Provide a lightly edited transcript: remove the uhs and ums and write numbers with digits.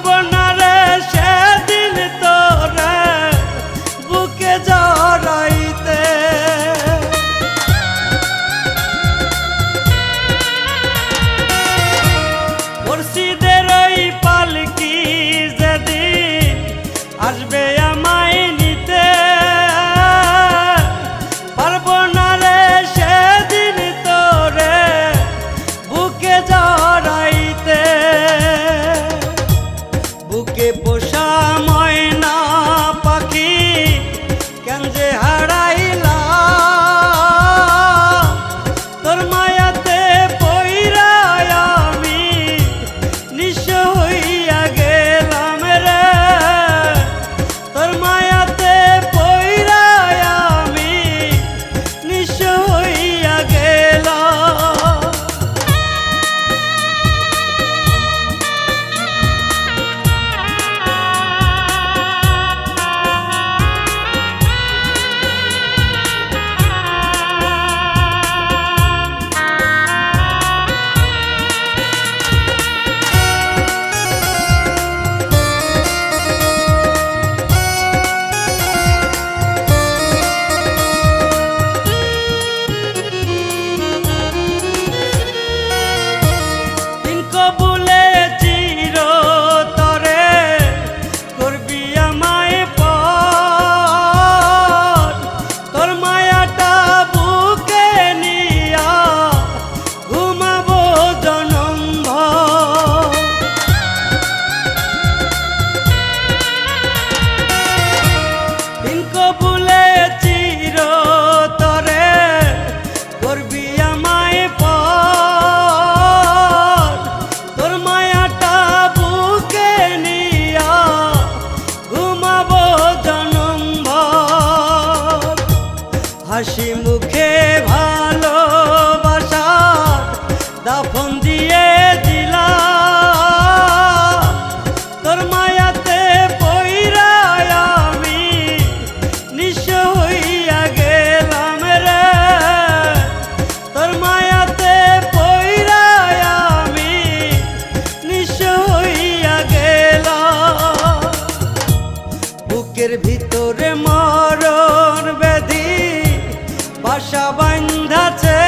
পারবো না রে সেদিন তোরে বুকে জড়াইতে। মুর্শিদের ওই পালকি যেদিন আসবে আমায় নিতে, পারবো না রে সেদিন তোরে বুকে জড়াইতে। বুকে পোষা ময়না পাখি কেন যে হারাইলাম, তোর মায়াতে পইরা আমি নিঃস্ব হইয়া গেলাম রে। তোর মায়াতে পইরা আমি নিঃস্ব হইয়া গেলাম। হাসি মুখে ভালোবাসার দাফন দিয়ে দিলাম, তোর মায়াতে পইরা আমি নিঃস্ব হইয়া গেলাম রে। তোর মায়াতে পইরা আমি নিঃস্ব হইয়া গেলাম। বুকের ভিতরে মরণ ব্যাধি বাসা বাঁধাছে,